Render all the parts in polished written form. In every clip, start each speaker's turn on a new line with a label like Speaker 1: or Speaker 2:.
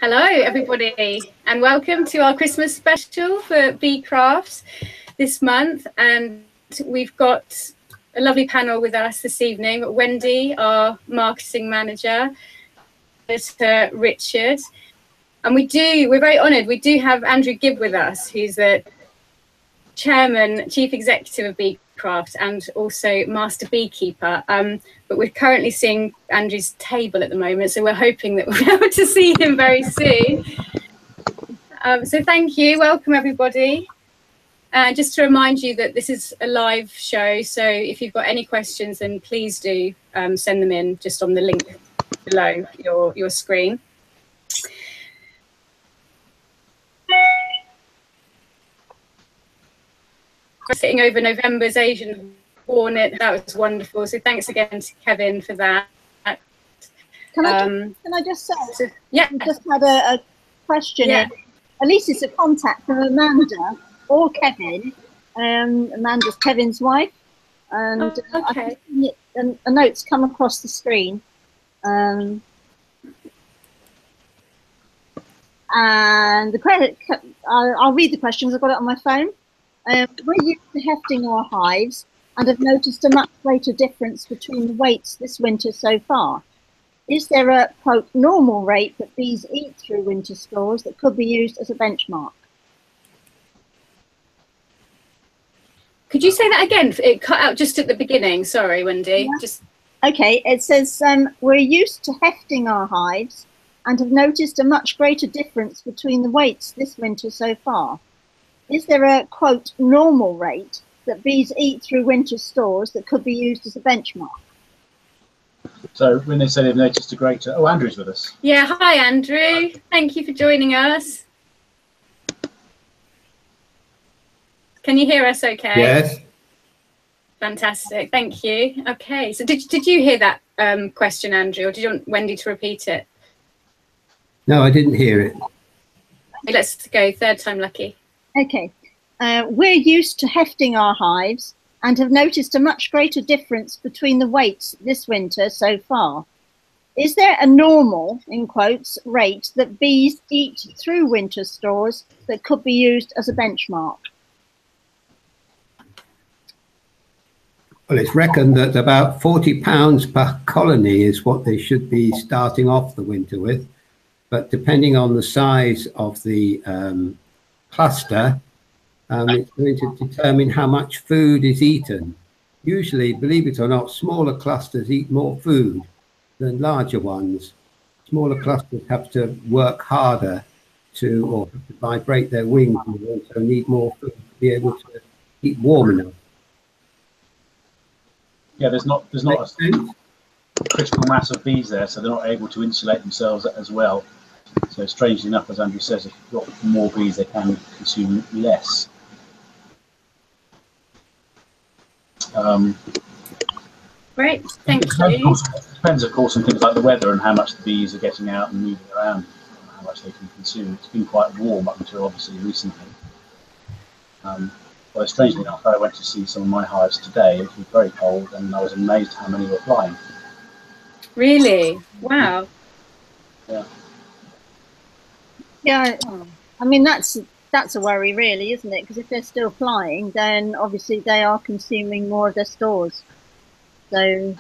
Speaker 1: Hello, everybody, and welcome to our Christmas special for Bee Crafts this month. And we've got a lovely panel with us this evening. Wendy, our marketing manager, Richard, and we're very honoured. We do have Andrew Gibb with us, who's the chairman, chief executive of Bee Crafts, and also master beekeeper. But we're currently seeing Andrew's table at the moment, so we're hoping that we'll be able to see him very soon. So thank you, welcome everybody. Just to remind you that this is a live show, so if you've got any questions, then please do send them in just on the link below your screen. Sitting over November's Asian Hornet, that was wonderful. So thanks again to Kevin for that.
Speaker 2: Can I just say?
Speaker 1: So, yeah.
Speaker 2: I just had a question.
Speaker 1: Yeah.
Speaker 2: At least it's a contact from Amanda or Kevin. Amanda's Kevin's wife, and
Speaker 1: okay.
Speaker 2: A note's come across the screen. And the credit, I'll read the questions. I've got it on my phone. We're used to hefting our hives and have noticed a much greater difference between the weights this winter so far. Is there a, quote, normal rate that bees eat through winter stores that could be used as a benchmark?
Speaker 1: Could you say that again? It cut out just at the beginning. Sorry, Wendy.
Speaker 2: Yeah.
Speaker 1: Just
Speaker 2: okay. It says we're used to hefting our hives and have noticed a much greater difference between the weights this winter so far. Is there a, quote, normal rate that bees eat through winter stores that could be used as a benchmark?
Speaker 3: So when they say they've noticed a greater... Oh, Andrew's with us.
Speaker 1: yeah. Hi, Andrew. Thank you for joining us. Can you hear us okay?
Speaker 4: Yes.
Speaker 1: Fantastic. Thank you. Okay. So did you hear that question, Andrew, or did you want Wendy to repeat it?
Speaker 4: No, I didn't hear it.
Speaker 1: Let's go. Third time lucky.
Speaker 2: Okay. We're used to hefting our hives and have noticed a much greater difference between the weights this winter so far. Is there a normal, in quotes, rate that bees eat through winter stores that could be used as a benchmark?
Speaker 4: Well, it's reckoned that about 40 pounds per colony is what they should be starting off the winter with. But depending on the size of the cluster, it's going to determine how much food is eaten. Usually, believe it or not, smaller clusters eat more food than larger ones. Smaller clusters have to work harder or have to vibrate their wings and also need more food to be able to keep warm enough.
Speaker 3: Yeah, there's not a critical mass of bees there, so they're not able to insulate themselves as well. So strangely enough, as Andrew says, if you've got more bees, they can consume less.
Speaker 1: Great, thank you.
Speaker 3: It depends, of course, on things like the weather and how much the bees are getting out and moving around, and how much they can consume. It's been quite warm up until obviously recently. Well, strangely enough, I went to see some of my hives today. It was very cold, and I was amazed how many were flying.
Speaker 1: Really? Wow.
Speaker 3: Yeah.
Speaker 2: Yeah, I mean, that's a worry, really, isn't it? Because if they're still flying, then obviously they are consuming more of their stores. So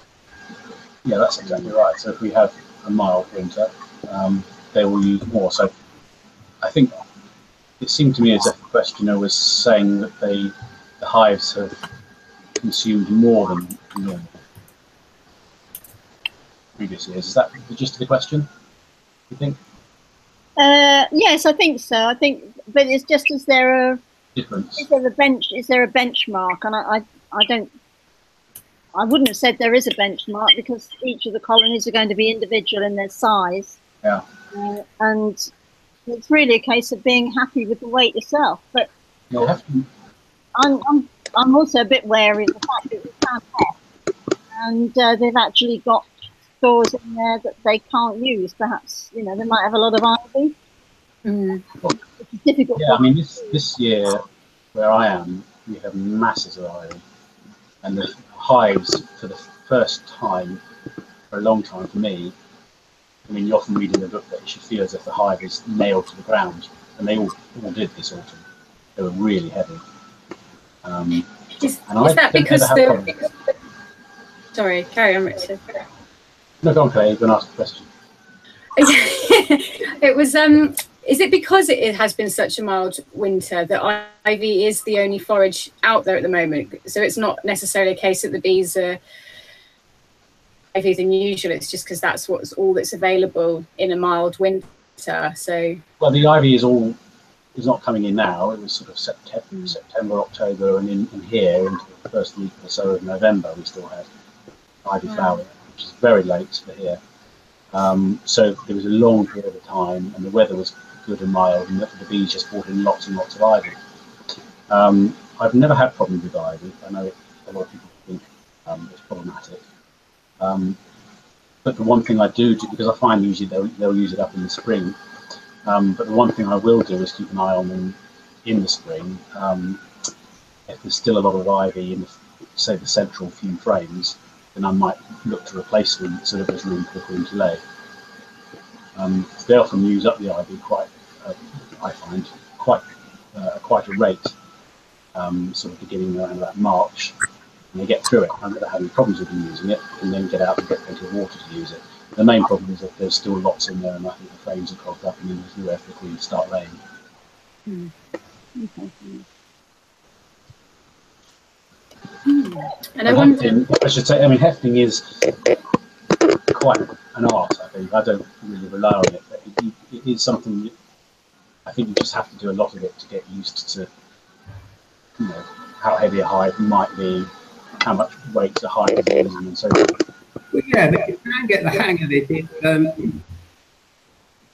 Speaker 3: yeah, that's exactly right. So if we have a mild winter, they will use more. So I think it seemed to me as if the questioner was saying that the hives have consumed more than normal previous years. Is that the gist of the question, you think?
Speaker 2: yes, I think so. I think, but it's just, is there a
Speaker 3: difference?
Speaker 2: Is there a benchmark? And I wouldn't have said there is a benchmark, because each of the colonies are going to be individual in their size.
Speaker 3: Yeah.
Speaker 2: And it's really a case of being happy with the weight yourself. But
Speaker 3: yeah.
Speaker 2: I'm also a bit wary of the fact that we can't have, and they've actually got stores in there that they can't use. Perhaps, you know, they might have a lot of ivy. Which is difficult.
Speaker 3: Yeah, I mean, this year where I am, we have masses of ivy, and the hives, for the first time for a long time for me, I mean, you often read in the book that you should feel as if the hive is nailed to the ground, and they all did this autumn. They were really heavy.
Speaker 1: Is that because the... Sorry, carry on, Richard.
Speaker 3: No, go on, Claire, you can ask the question.
Speaker 1: It was, is it because it has been such a mild winter that ivy is the only forage out there at the moment? So it's not necessarily a case that the bees are ivy than usual, it's just because that's all that's available in a mild winter. So, well,
Speaker 3: the ivy is not coming in now. It was sort of September, October, and in here into the first week or so of November we still had ivy flowering, which is very late for here. So there was a long period of time, and the weather was good and mild, and the bees just brought in lots and lots of ivy. I've never had problems with ivy. I know a lot of people think it's problematic. But the one thing I do, because I find usually they'll use it up in the spring, but the one thing I will do is keep an eye on them in the spring. If there's still a lot of ivy in, say, the central few frames, then I might look to replace them so that there's room for the queen to lay. They often use up the ivy quite, I find, quite a rate, sort of beginning around about March. And they get through it. I'm not having problems with them using it, and then get out and get plenty of water to use it. The main problem is that there's still lots in there, and I think the frames are clogged up, and then there's nowhere for the queen to start laying.
Speaker 1: And I
Speaker 3: should say, I mean, hefting is quite an art, I think. I don't really rely on it, but it is something I think you just have to do a lot of it to get used to, you know, how heavy a hive might be, how much weight the hive is using, and so forth.
Speaker 4: Well, yeah, but you can get the hang of it.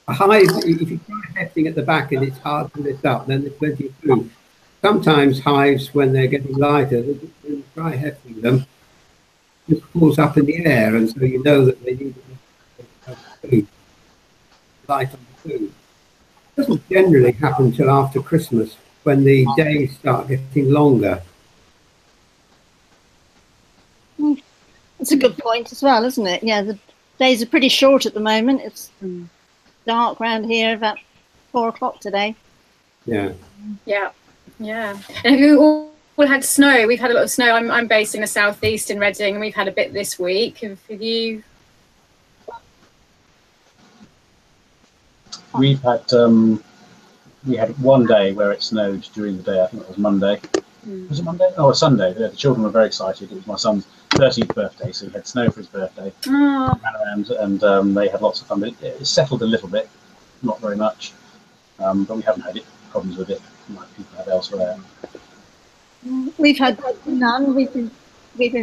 Speaker 4: A hive, if you try hefting at the back and it's hard to lift up, then there's plenty of food. Sometimes hives, when they're getting lighter, when you try hefting them, it pulls up in the air, and so you know that they need food, light on the food. It doesn't generally happen until after Christmas, when the days start getting longer.
Speaker 2: That's a good point as well, isn't it? Yeah, the days are pretty short at the moment. It's dark around here about 4 o'clock today.
Speaker 4: Yeah.
Speaker 1: Yeah. Yeah. And we all had snow. We've had a lot of snow. I'm based in the southeast in Reading, and we've had a bit this week. Have you?
Speaker 3: We've had we had one day where it snowed during the day. I think it was Monday. Was it Monday? Oh, a Sunday. The children were very excited. It was my son's 30th birthday, so he had snow for his birthday.
Speaker 1: Oh.
Speaker 3: Ran around, and they had lots of fun. But it settled a little bit, not very much. But we haven't had problems with it like people have elsewhere.
Speaker 2: We've had none. We've been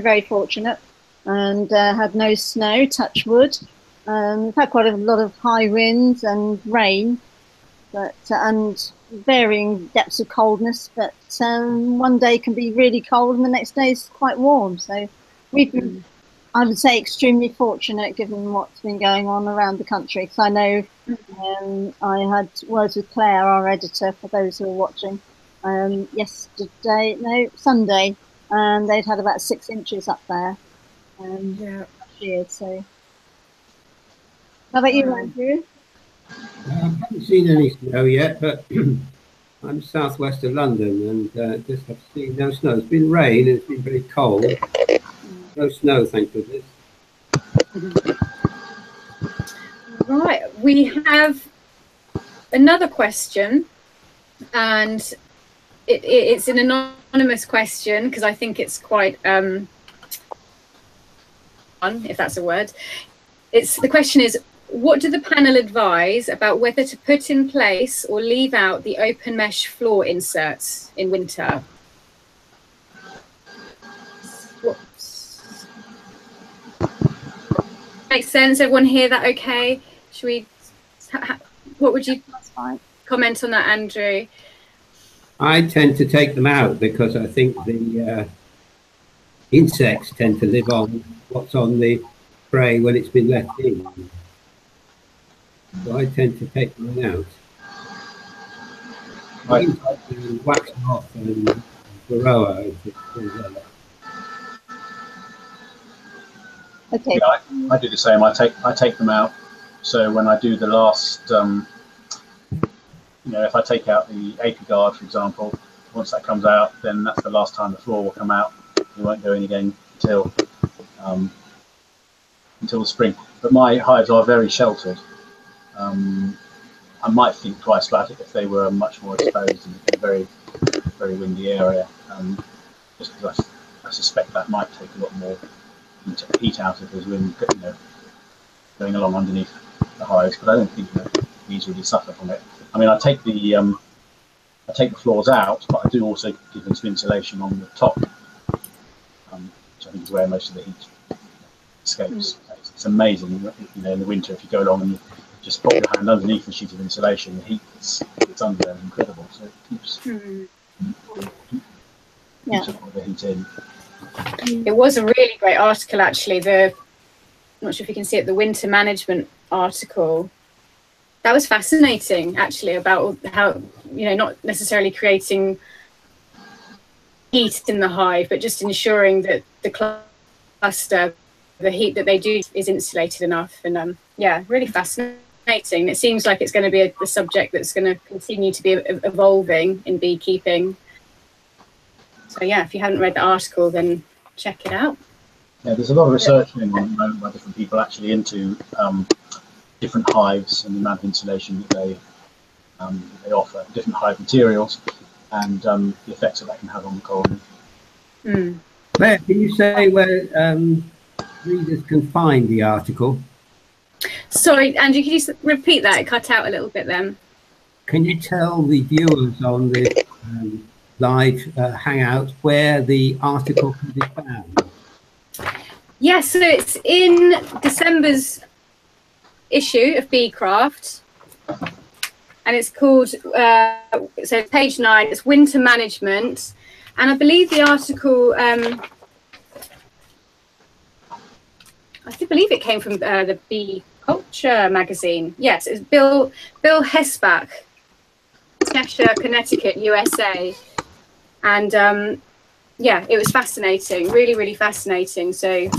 Speaker 2: very fortunate, and had no snow. Touch wood. We've had quite a lot of high winds and rain, but and varying depths of coldness. But one day can be really cold, and the next day is quite warm. So we've been, I would say, extremely fortunate given what's been going on around the country. Because I know I had words with Claire, our editor, for those who are watching, Sunday, and they'd had about 6 inches up there. So, how about you, Andrew?
Speaker 4: I haven't seen any snow yet, but I'm southwest of London, and just have seen no snow. It's been rain, and it's been very cold. No snow, thank goodness.
Speaker 1: Right, we have another question, and it's an anonymous question because I think it's quite fun, if that's a word. The question is, what do the panel advise about whether to put in place or leave out the open mesh floor inserts in winter? Makes sense? Everyone hear that okay? Should we, what would you comment on that, Andrew?
Speaker 4: I tend to take them out because I think the insects tend to live on what's on the prey when it's been left in. So I tend to take them out. Right. Wax them off and Varroa.
Speaker 2: Okay.
Speaker 3: Yeah, I do the same. I take them out, So when I do the last, if I take out the apiary guard, for example, once that comes out, then that's the last time the floor will come out. It won't go in again until the spring. But my hives are very sheltered. I might think twice about it if they were much more exposed in a very, very windy area, just because I suspect that might take a lot more heat out of the wind, going along underneath the hives. But I don't think bees really suffer from it. I mean, I take the floors out, but I do also give them some insulation on the top, which I think is where most of the heat escapes. It's amazing, in the winter, if you go along and you just put your hand underneath the sheet of insulation, the heat that's under there is incredible. So it keeps all the heat in.
Speaker 1: It was a really great article, actually. I'm not sure if you can see it, the winter management article. That was fascinating, actually, about how, not necessarily creating heat in the hive, but just ensuring that the cluster, the heat that they do, is insulated enough. And really fascinating. It seems like it's going to be a subject that's going to continue to be evolving in beekeeping. So if you haven't read the article, then check it out.
Speaker 3: Yeah, there's a lot of research going on at the moment by different people actually into different hives and the amount of insulation that they offer, different hive materials, and the effects that can have on the colony.
Speaker 4: Claire, can you say where readers can find the article?
Speaker 1: Sorry, Andrew, can you repeat that? It cut out a little bit then.
Speaker 4: Can you tell the viewers on this live hangout where the article can be found?
Speaker 1: Yes, so it's in December's issue of Beecraft, and it's called, so page 9, it's Winter Management, and I believe the article, I believe it came from the Bee Culture magazine. Yes, it's Bill Hesbach, Cheshire, Connecticut, USA, and it was fascinating, really, really fascinating. So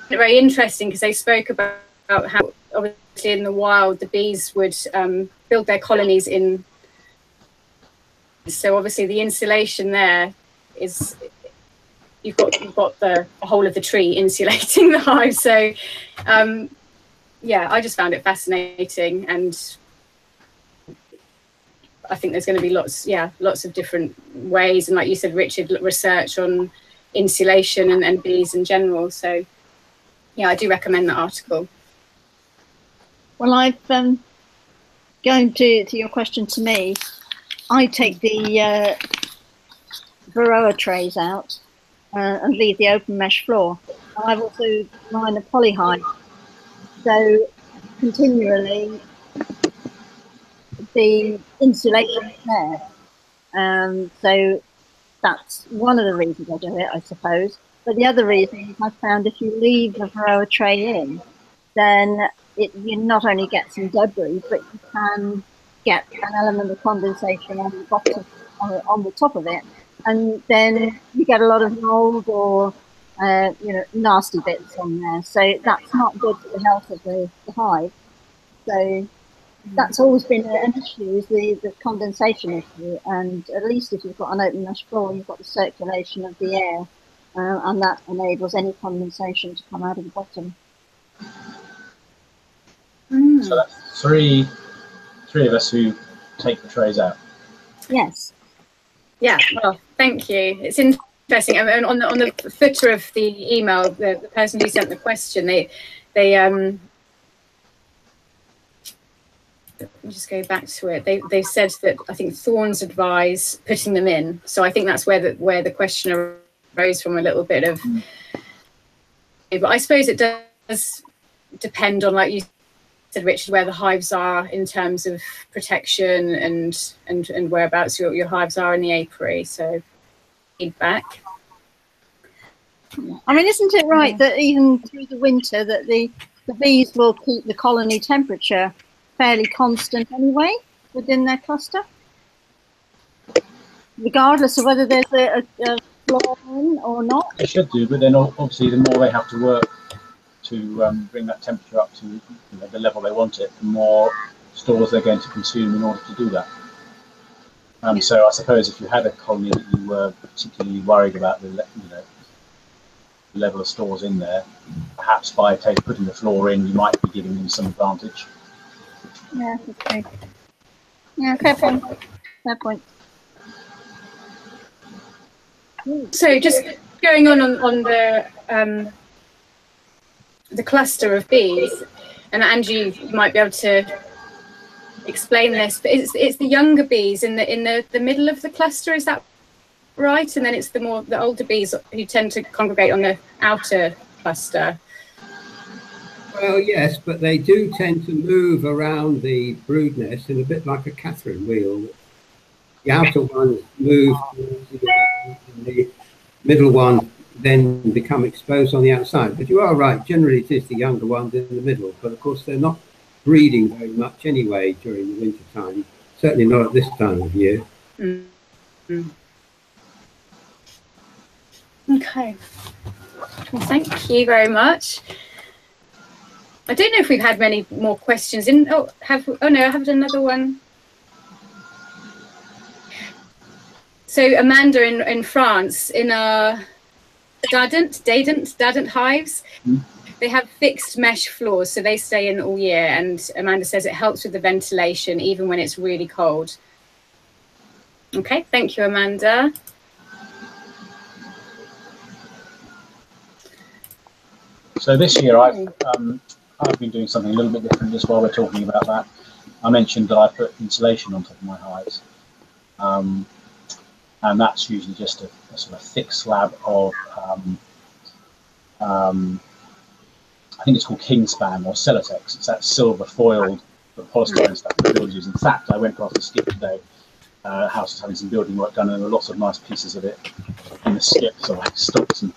Speaker 1: very interesting, because they spoke about how obviously in the wild the bees would build their colonies in. So obviously the insulation there is, you've got the whole of the tree insulating the hive. So I just found it fascinating, and I think there's going to be lots of different ways, and like you said, Richard, research on insulation and bees in general. So I do recommend that article.
Speaker 2: Well, I've going to your question to me, I take the Varroa trays out and leave the open mesh floor. And I've also lined a polyhive, so continually the insulation is there. So that's one of the reasons I do it, I suppose. But the other reason is I found if you leave the Varroa tray in, then you not only get some debris, but you can get an element of condensation on the bottom, on the top of it, and then you get a lot of mold or nasty bits on there. So that's not good for the health of the hive. So that's always been an issue, is the condensation issue. And at least if you've got an open mesh floor, you've got the circulation of the air, and that enables any condensation to come out of the bottom.
Speaker 3: So that's three of us who take the trays out.
Speaker 2: Yes.
Speaker 1: Yeah. Well, thank you. It's interesting. I mean, on the footer of the email, the person who sent the question, they let me just go back to it. They said that I think Thorns advise putting them in. So I think that's where the question arose from, a little bit of. But I suppose it does depend on, like you said, Richard, where the hives are in terms of protection and whereabouts your hives are in the apiary. So feedback.
Speaker 2: I mean, isn't it right that even through the winter that the bees will keep the colony temperature fairly constant anyway within their cluster, regardless of whether there's a floor in or not?
Speaker 3: They should do, but then obviously the more they have to work to bring that temperature up to the level they want it, the more stores they're going to consume in order to do that. So I suppose if you had a colony that you were particularly worried about the level of stores in there, perhaps by putting the floor in, you might be giving them some advantage.
Speaker 2: Yeah, okay. Yeah, fair point. Fair point.
Speaker 1: So just going on the cluster of bees, and Andrew, you might be able to explain this, but it's the younger bees in the middle of the cluster, is that right? And then it's the older bees who tend to congregate on the outer cluster.
Speaker 4: Well, yes, but they do tend to move around the brood nest in a bit like a Catherine wheel. The outer ones move, and the middle one then become exposed on the outside. But you are right, generally it is the younger ones in the middle, but of course they're not breeding very much anyway during the winter time, certainly not at this time of year.
Speaker 1: Mm-hmm. Okay, well, thank you very much. I don't know if we've had many more questions. Oh no, I have another one. So Amanda in France, in our Dadant hives, they have fixed mesh floors, so they stay in all year. And Amanda says it helps with the ventilation, even when it's really cold. Okay, thank you, Amanda.
Speaker 3: So this year I've been doing something a little bit different just while we're talking about that. I mentioned that I put insulation on top of my hives. And that's usually just a sort of thick slab of, I think it's called Kingspan or Celotex. It's that silver foiled polystyrene stuff that builders use. In fact, I went past the skip today. House was having some building work done, and there were lots of nice pieces of it in the skip. So I stopped and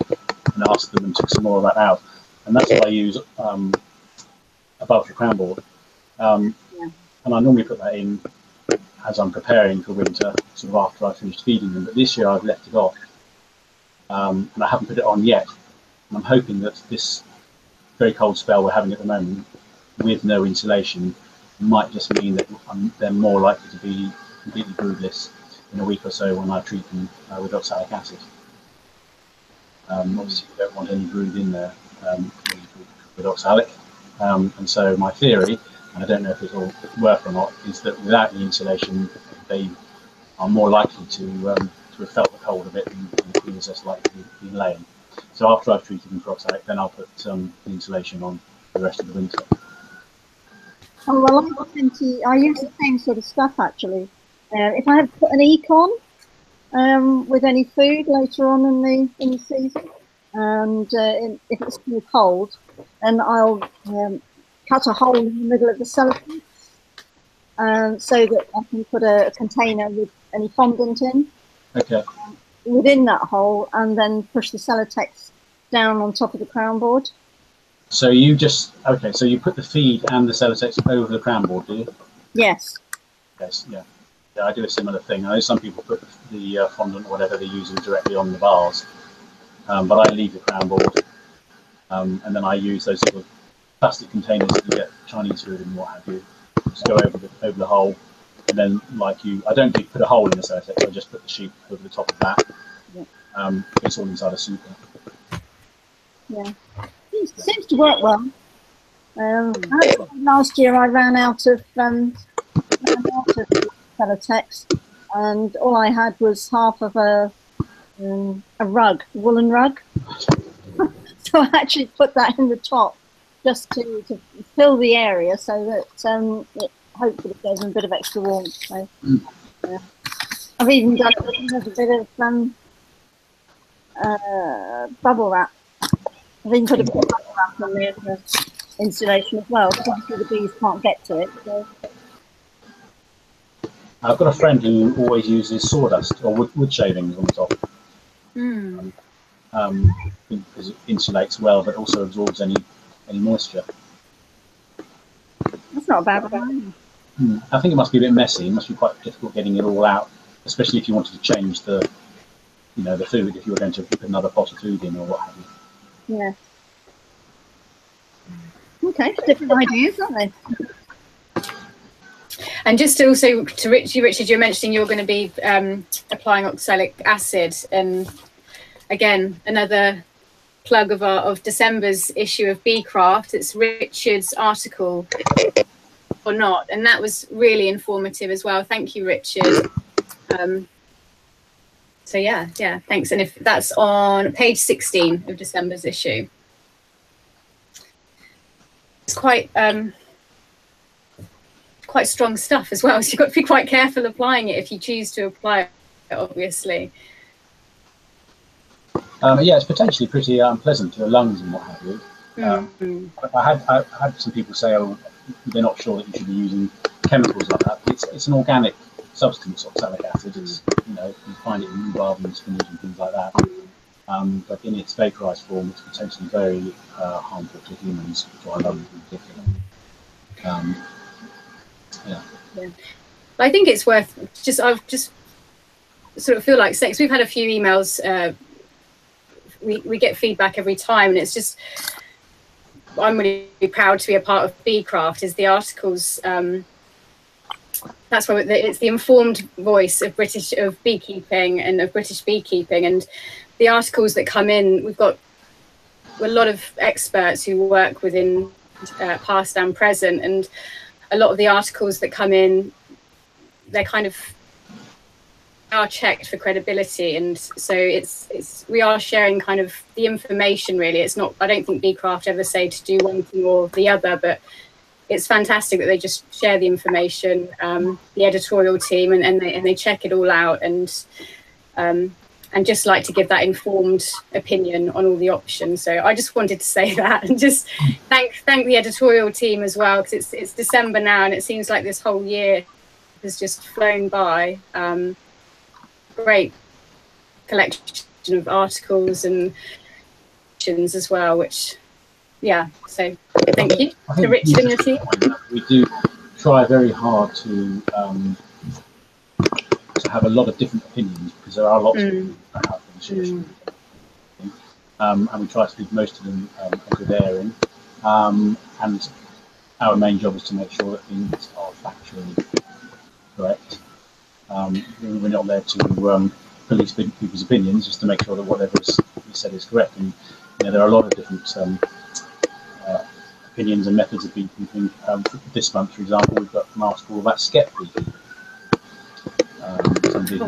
Speaker 3: asked them and took some more of that out. And that's what I use above the crown board. And I normally put that in as I'm preparing for winter, sort of after I've finished feeding them. But this year I've left it off, and I haven't put it on yet. And I'm hoping that this very cold spell we're having at the moment, with no insulation, might just mean that they're more likely to be completely broodless in a week or so when I treat them with oxalic acid. Obviously, we don't want any brood in there with oxalic. And so my theory, and I don't know if it will work or not, is that without the insulation, they are more likely to have felt the cold a bit and the queen is less likely to be laying. So after I've treated them for oxalic, then I'll put the insulation on the rest of the winter.
Speaker 2: Oh, well, I use the same sort of stuff actually. If I have to put an econ with any food later on in the season, and if it's too cold, then I'll cut a hole in the middle of the cellophane so that I can put a container with any fondant in.
Speaker 3: Okay.
Speaker 2: Within that hole, and then push the Celotex down on top of the crown board.
Speaker 3: So you so you put the feed and the Celotex over the crown board, do you?
Speaker 2: Yes.
Speaker 3: Yes, yeah. Yeah, I do a similar thing. I know some people put the fondant or whatever they're using directly on the bars, but I leave the crown board, and then I use those little plastic containers that you get Chinese food and what have you, just go over the hole, and then I don't put a hole in the Celotex, I just put the sheet over the top of that.
Speaker 2: Yeah.
Speaker 3: It's all inside a super.
Speaker 2: Yeah, seems to work well. Last year I ran out of Celotex, and all I had was half of a rug, woolen rug. So I actually put that in the top just to fill the area so that it hopefully gives them a bit of extra warmth. So, yeah. I've even done a bit of bubble wrap. I've even put a bit of bubble wrap on the insulation as well, because obviously the bees can't get to it. So.
Speaker 3: I've got a friend who always uses sawdust or wood shavings on the top. Because it insulates well, but also absorbs any moisture.
Speaker 2: That's not a bad one.
Speaker 3: I think it must be a bit messy. It must be quite difficult getting it all out, especially if you wanted to change the food, if you were going to put another pot of food in or what have you.
Speaker 2: Yeah. Okay, different ideas, aren't they?
Speaker 1: And just also to Richard, you're mentioning you're going to be applying oxalic acid, and again another plug of December's issue of Beecraft. It's Richard's article or not, and that was really informative as well. Thank you, Richard. So yeah, thanks. And if that's on page 16 of December's issue, it's quite strong stuff as well. So you've got to be quite careful applying it if you choose to apply it, obviously.
Speaker 3: Yeah, it's potentially pretty unpleasant to the lungs and what have you. I had some people say, oh, they're not sure that you should be using chemicals like that. It's an organic substance, oxalic acid. It's, you know, you find it in rhubarb and spinach and things like that. But in its vaporized form, it's potentially very harmful to humans, to our lungs in particular. Yeah.
Speaker 1: I think it's worth I've just sort of feel like saying, 'cause we've had a few emails. We get feedback every time, and it's just, I'm really proud to be a part of Beecraft. Is the articles, that's why it's the informed voice of beekeeping and of British beekeeping, and the articles that come in, we've got a lot of experts who work within past and present, and a lot of the articles that come in, they're kind of are checked for credibility, and so we are sharing kind of the information. Really, it's not, I don't think Beecraft ever say to do one thing or the other, but it's fantastic that they just share the information, the editorial team, and they check it all out, and just like to give that informed opinion on all the options. So I just wanted to say that, and just thank the editorial team as well, because it's December now, and it seems like this whole year has just flown by. Great collection of articles and as well, which, yeah, so thank you to Richard and your team.
Speaker 3: We do try very hard to have a lot of different opinions, because there are lots of people out there, and we try to give most of them a good airing, and our main job is to make sure that things are factually correct. We're not there to police people's opinions, just to make sure that whatever is said is correct. And you know, there are a lot of different opinions and methods of beekeeping. This month, for example, we've got an article about skep beekeeping. Somebody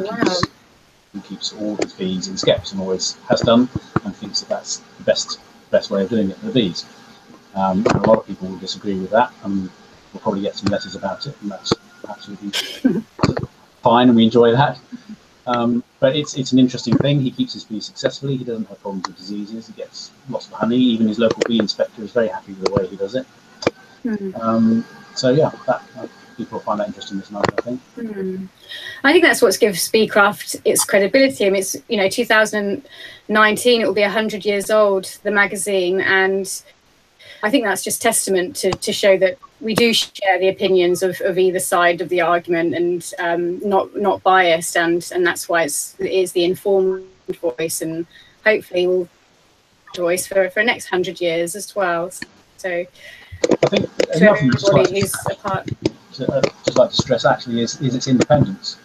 Speaker 3: who keeps all his bees in skeps, and always has done, and thinks that that's the best way of doing it for the bees. And a lot of people will disagree with that, and we'll probably get some letters about it, and that's absolutely fine, and we enjoy that. But it's an interesting thing. He keeps his bees successfully. He doesn't have problems with diseases. He gets lots of honey. Even his local bee inspector is very happy with the way he does it. So yeah, people find that interesting this month, I think.
Speaker 1: I think that's what gives Beecraft its credibility. I mean, it's, you know, 2019, it will be 100 years old, the magazine, and I think that's just testament to show that we do share the opinions of either side of the argument, and not biased, and that's why it is the informed voice, and hopefully will voice for the next 100 years as well. So
Speaker 3: I think
Speaker 1: to everybody who's a part.
Speaker 3: Just like to stress actually is its independence.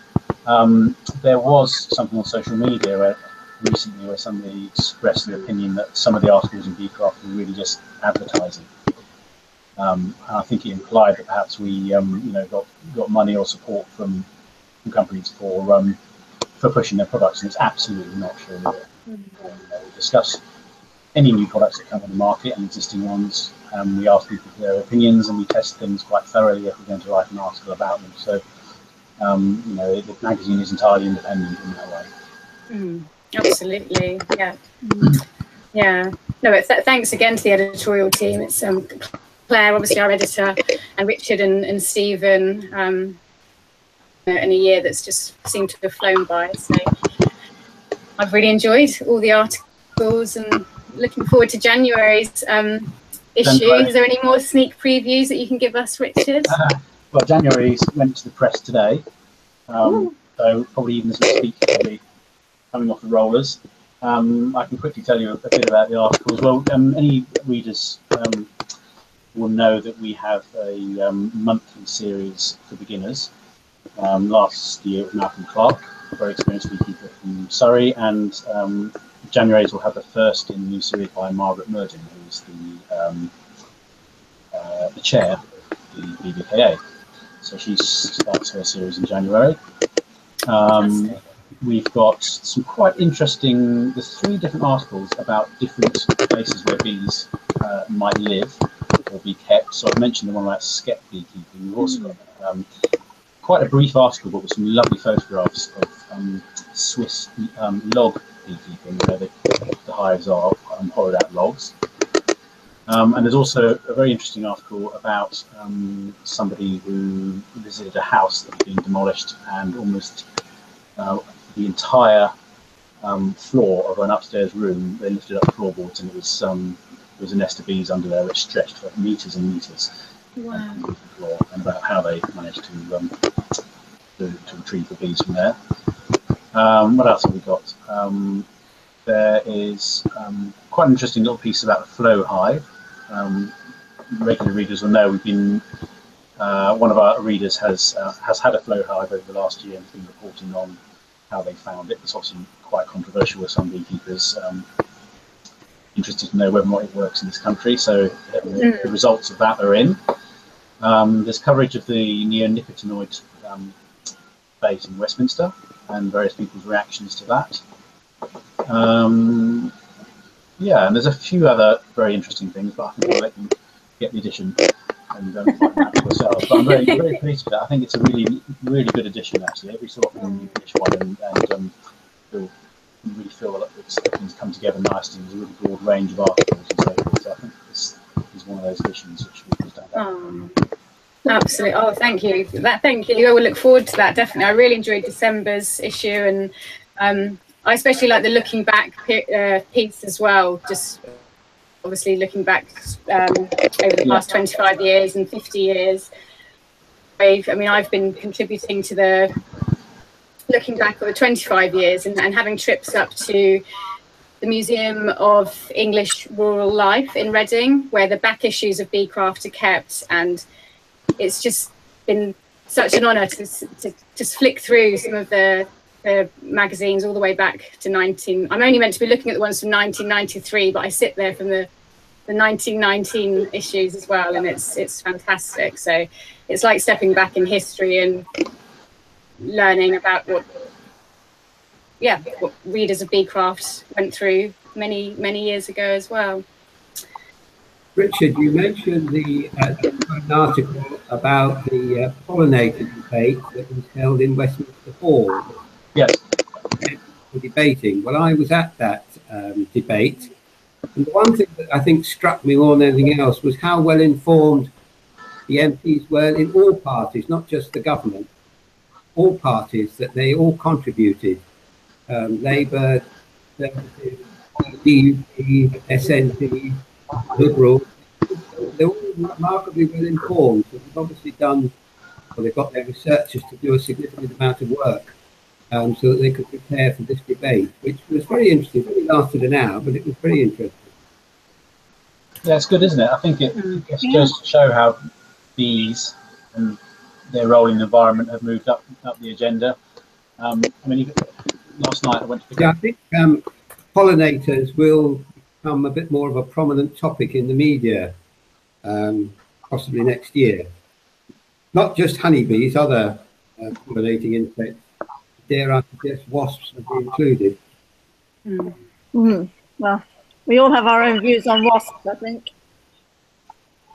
Speaker 3: There was something on social media recently where somebody expressed the opinion that some of the articles in Beecraft were really just advertising. And I think it implied that perhaps we, you know, got money or support from companies for pushing their products, and it's absolutely not true. We discuss any new products that come on the market and existing ones. We ask people for their opinions, and we test things quite thoroughly if we're going to write an article about them. So, you know, the magazine is entirely independent in that way.
Speaker 1: Absolutely, yeah. Yeah. No, but thanks again to the editorial team. It's Claire, obviously our editor, and Richard and Stephen, in a year that's just seemed to have flown by. So I've really enjoyed all the articles, and looking forward to January's issue. Is there any more sneak previews that you can give us, Richard?
Speaker 3: Well, January's went to the press today, so probably even as we speak, probably coming off the rollers. I can quickly tell you a bit about the articles. Well, any readers who will know that we have a monthly series for beginners. Last year it was Malcolm Clark, a very experienced beekeeper from Surrey, and January will have the first in the new series by Margaret Murdin, who's the chair of the BBKA. So she starts her series in January. We've got some quite interesting, there's 3 different articles about different places where bees might live or be kept. So I've mentioned the one about skep beekeeping. We've also got quite a brief article, but with some lovely photographs of Swiss log beekeeping, where the hives are hollowed out logs. And there's also a very interesting article about somebody who visited a house that had been demolished, and almost the entire floor of an upstairs room, they lifted up floorboards, and it was a nest of bees under there which stretched for meters and meters.
Speaker 1: Wow.
Speaker 3: The floor, and about how they managed to retrieve the bees from there. What else have we got? There is quite an interesting little piece about the flow hive. Regular readers will know we've been one of our readers has had a flow hive over the last year and has been reporting on how they found it. It's obviously quite controversial with some beekeepers, interested to know whether or not it works in this country. So the results of that are in. There's coverage of the neonicotinoid bait in Westminster and various people's reactions to that. Yeah, and there's a few other very interesting things, but I think I'll let you get the edition and find out for yourself. But I'm very, very pleased with that. I think it's a really, really good edition, actually. Every so often you finish one, and you really feel that things come together nicely. There's a really broad range of articles and so forth. So I think this is one of those editions which really stand out.
Speaker 1: Absolutely. Oh, thank you. Thank you. I will look forward to that, definitely. I really enjoyed December's issue, and I especially like the looking back piece as well, just obviously looking back over the past 25 years and 50 years. I mean, I've been contributing to the looking back over 25 years and having trips up to the Museum of English Rural Life in Reading, where the back issues of Beecraft are kept, and it's just been such an honour to just flick through some of the magazines all the way back to I'm only meant to be looking at the ones from 1993, but I sit there from the 1919 issues as well, and it's fantastic. So it's like stepping back in history and learning about what readers of Beecraft went through many years ago as well.
Speaker 4: Richard, you mentioned an article about the pollinator debate that was held in Westminster Hall.
Speaker 3: Yes.
Speaker 4: Debating. Well, I was at that debate, and the one thing that I think struck me more than anything else was how well informed the MPs were in all parties, not just the government, all parties, that they all contributed. Labour, Conservative, DUP, SNP, Liberal, they're all remarkably well informed. So they've obviously done, well, they've got their researchers to do a significant amount of work so that they could prepare for this debate, which was very interesting. It only lasted an hour, but it was very interesting.
Speaker 3: Yeah, it's good, isn't it? I think it goes to show how bees and their role in the environment have moved up the agenda. I mean, even last night I went to
Speaker 4: I think pollinators will become a bit more of a prominent topic in the media, possibly next year. Not just honeybees, other pollinating insects. Dare I suggest wasps would be included.
Speaker 2: Well, we all have our own views on wasps, I think.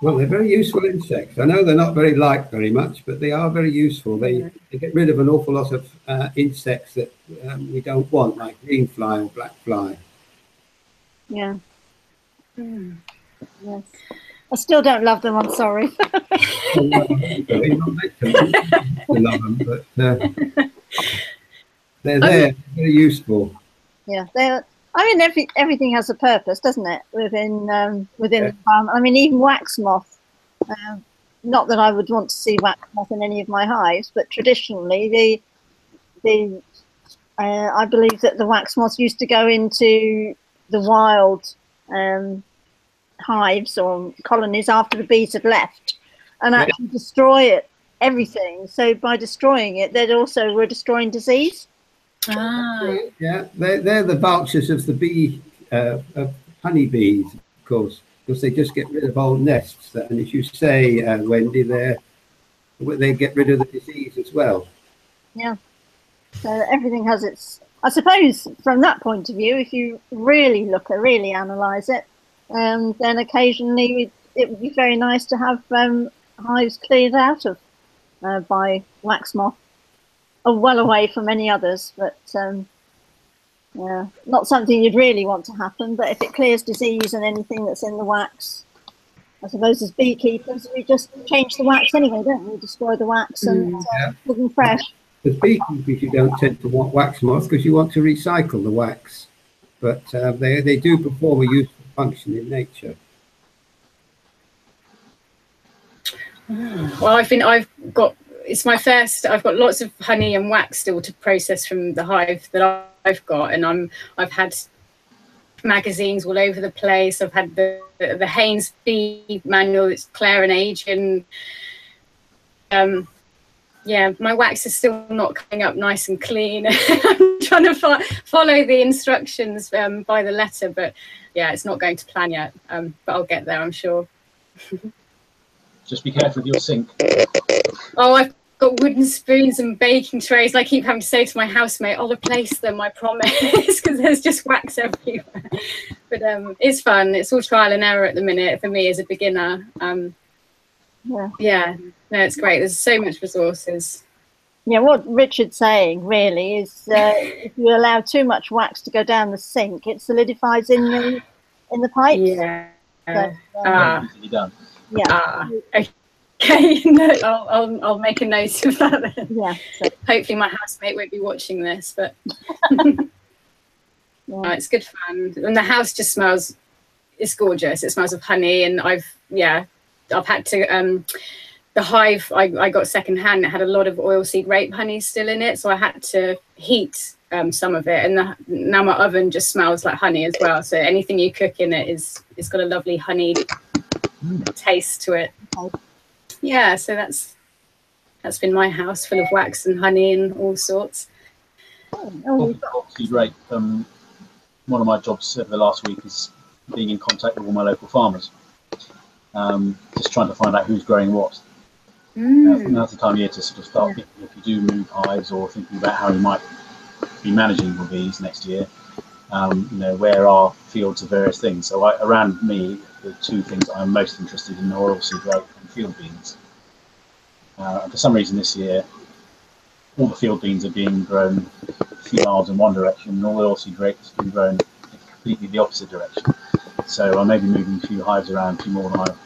Speaker 4: Well, they're very useful insects. I know they're not very liked very much, but they are very useful. They get rid of an awful lot of insects that we don't want, like green fly and black fly.
Speaker 2: Yeah. Yes. I still don't love them, I'm sorry.
Speaker 4: Well, not meant to love them, but they're there, very useful.
Speaker 2: Yeah, I mean, everything has a purpose, doesn't it? Within the farm. I mean, even wax moth. Not that I would want to see wax moth in any of my hives, but traditionally, I believe that the wax moths used to go into the wild hives or colonies after the bees have left and actually destroy everything. So by destroying it, we're destroying disease.
Speaker 4: Yeah, they're the vultures of the of honeybees, of course, because they just get rid of old nests. And as you say, Wendy, they get rid of the disease as well.
Speaker 2: Yeah. So everything has its. I suppose from that point of view, if you really analyse it, then occasionally it would be very nice to have hives cleared out of by wax moth, well away from any others. But yeah, not something you'd really want to happen. But if it clears disease and anything that's in the wax, I suppose as beekeepers, we just change the wax anyway, don't we? Destroy the wax and put them fresh.
Speaker 4: As beekeepers, you don't tend to want wax moths because you want to recycle the wax, but they do perform a useful function in nature.
Speaker 1: Well, I've got lots of honey and wax still to process from the hive that I've got, and I've had magazines all over the place. I've had the Haynes Bee Manual. It's Claire and Adrian. Yeah, my wax is still not coming up nice and clean. I'm trying to follow the instructions by the letter, but yeah, it's not going to plan yet. But I'll get there, I'm sure.
Speaker 3: Just be careful with your sink.
Speaker 1: Oh, I've got wooden spoons and baking trays. I keep having to say to my housemate, I'll replace them, I promise, because there's just wax everywhere. But it's fun. It's all trial and error at the minute for me as a beginner. Yeah, no, it's great. There's so much resources.
Speaker 2: Yeah, what Richard's saying really is if you allow too much wax to go down the sink, it solidifies in the pipes.
Speaker 1: Yeah.
Speaker 2: So,
Speaker 3: Easily done.
Speaker 2: Yeah.
Speaker 1: Okay. No, I'll make a note of that then.
Speaker 2: Yeah. So.
Speaker 1: Hopefully my housemate won't be watching this, but it's good fun. And the house just smells. It's gorgeous. It smells of honey, and I've had to the hive I got secondhand. It had a lot of oilseed rape honey still in it, so I had to heat some of it. And now my oven just smells like honey as well. So anything you cook in it it's got a lovely honey taste to it. Yeah, so that's been my house, full of wax and honey and all sorts.
Speaker 3: Oilseed rape. One of my jobs over the last week is being in contact with all my local farmers. Just trying to find out who's growing what. Now's the time of year to sort of start thinking, if you do move hives or thinking about how you might be managing your bees next year, where are fields of various things. So around me, the two things I'm most interested in are oilseed rape and field beans. For some reason this year, all the field beans are being grown a few miles in one direction, and all the oilseed rape has been grown in completely the opposite direction. So I may be moving a few hives around, a few more than I would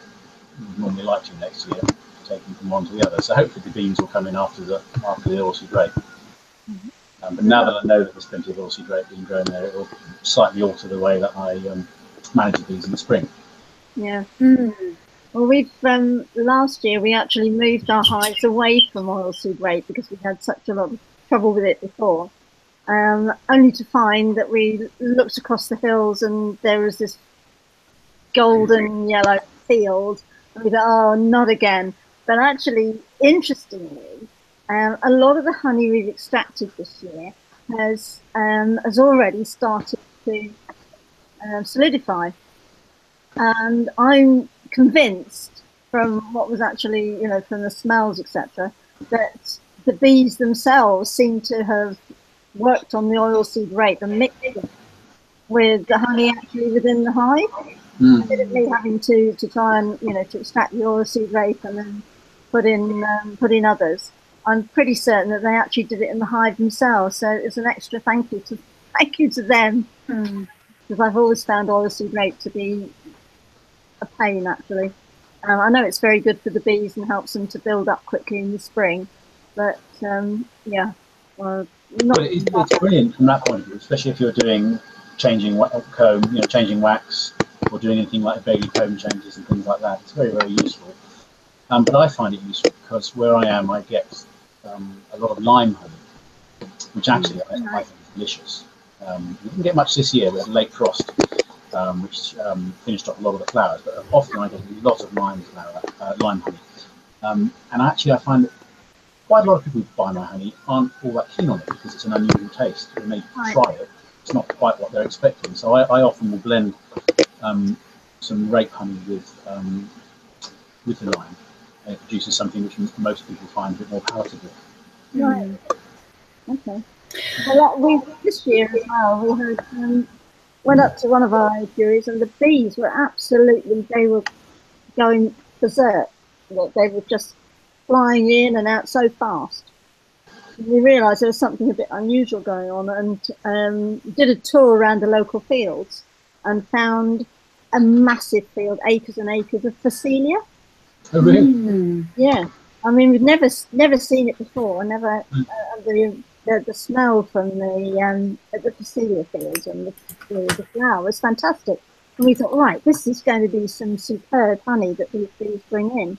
Speaker 3: normally like to next year, taking from one to the other. So hopefully the beans will come in after the oilseed rape. But now that I know that there's plenty of oilseed rape being grown there, it will slightly alter the way that I manage the bees in the spring.
Speaker 2: Yeah. Well, we've last year we actually moved our hives away from oilseed rape because we had such a lot of trouble with it before. Only to find that we looked across the hills and there was this golden yellow field, and we thought, oh, not again. But actually, interestingly, a lot of the honey we've extracted this year has already started to solidify, and I'm convinced from what was actually, from the smells, etc., that the bees themselves seem to have worked on the oilseed rape and mixed it with the honey actually within the hive, instead of me having to try and to extract the oilseed rape and then put in others. I'm pretty certain that they actually did it in the hive themselves. So it's an extra thank you to them, because I've always found oilseed rape to be a pain actually. I know it's very good for the bees and helps them to build up quickly in the spring, but
Speaker 3: it's brilliant from that point of view, especially if you're doing changing comb, changing wax, or doing anything like Bailey comb changes and things like that. It's very, very useful. But I find it useful because where I am, I get a lot of lime honey, which actually I think is delicious. We didn't get much this year. We had late frost, which finished off a lot of the flowers. But often I get a lot of lime honey. And actually, I find that quite a lot of people who buy my honey aren't all that keen on it because it's an unusual taste. When they try it, it's not quite what they're expecting. So I often will blend some rape honey with the lime, and it produces something which most people find a bit more palatable.
Speaker 2: Right. Okay. Well, this year as well, we had went up to one of our apiaries, and the bees were they were going berserk. They were just flying in and out so fast. We realised there was something a bit unusual going on, and did a tour around the local fields and found a massive field, acres and acres of Phacelia.
Speaker 3: Oh, really?
Speaker 2: Yeah. I mean, we've never seen it before. Never the smell from the Phacelia fields and the flower was fantastic. And we thought, right, this is going to be some superb honey that these bees bring in.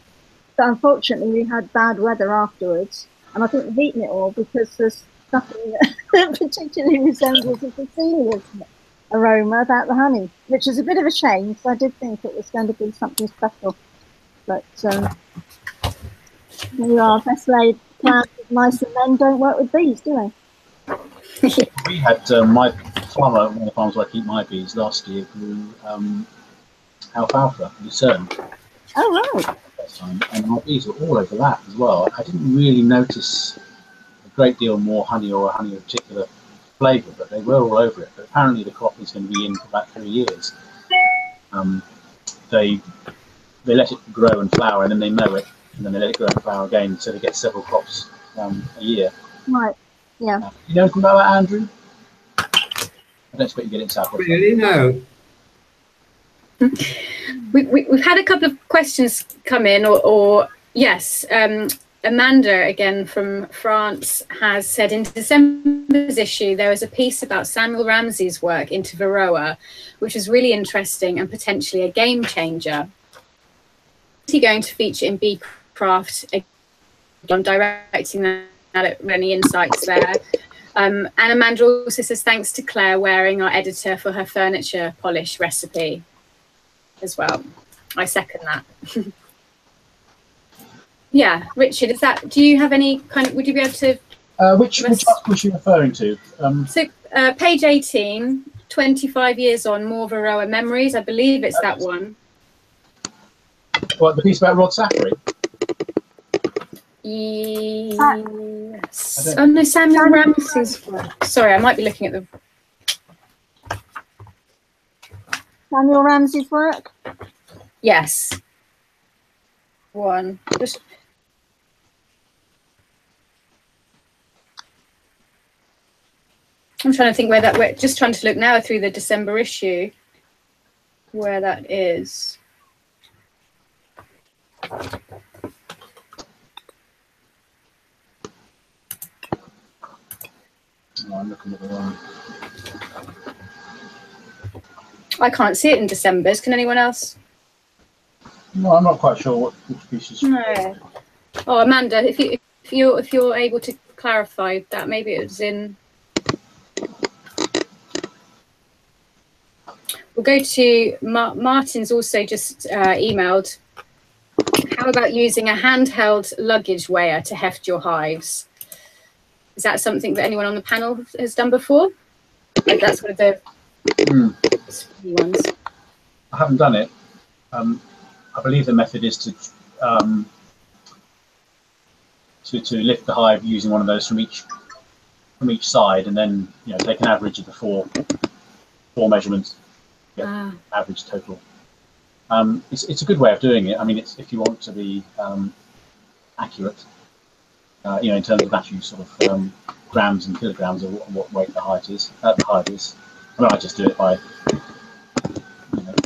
Speaker 2: But unfortunately, we had bad weather afterwards, and I think we've eaten it all because there's nothing that particularly resembles the Phacelia's aroma about the honey, which is a bit of a shame, because I did think it was going to be something special. But we are best laid plans with mice and men don't work with bees, do they?
Speaker 3: We had my farmer, one of the farms where I keep my bees, last year grew alfalfa, lucerne.
Speaker 2: Oh, right.
Speaker 3: And my bees were all over that as well. I didn't really notice a great deal more honey or a honey of particular flavour, but they were all over it. But apparently the crop is going to be in for about 3 years. They let it grow and flower, and then they mow it, and then they let it grow and flower again, so they get several crops a year.
Speaker 2: Right. Yeah.
Speaker 3: You know anything about that, Andrew? I don't expect you to get it in South Wales.
Speaker 4: Really, no.
Speaker 1: We've had a couple of questions come in, or yes, Amanda again from France has said in December's issue there was a piece about Samuel Ramsey's work into Varroa, which was really interesting and potentially a game changer. Is he going to feature in Beecraft? I'm directing that at any insights there. And Amanda also says thanks to Claire Waring, our editor, for her furniture polish recipe as well. I second that. Yeah, Richard, do you have any would you be able to
Speaker 3: which article was you referring to?
Speaker 1: So page 18, 25 years on, more Varroa memories. I believe it's that one.
Speaker 3: What, the piece about Rod Saffery?
Speaker 1: Yes. Oh no, Samuel Ramsey's work. Sorry, I might be looking at the
Speaker 2: Samuel Ramsey's work?
Speaker 1: Yes. One. I'm trying to think we're just trying to look now through the December issue where that is.
Speaker 3: No, I'm looking at the wrong.
Speaker 1: I can't see it in December's. Can anyone else?
Speaker 3: No, I'm not quite sure which pieces.
Speaker 1: No. Oh, Amanda, if you're able to clarify that, maybe it was in. We'll go to Martin's also just emailed. How about using a handheld luggage weigher to heft your hives? Is that something that anyone on the panel has done before? Like that's one of the ones.
Speaker 3: I haven't done it. I believe the method is to lift the hive using one of those from each side, and then take an average of the four measurements, get average total. It's a good way of doing it. I mean, if you want to be accurate, in terms of actually sort of grams and kilograms of what weight the hive is. I mean, I just do it by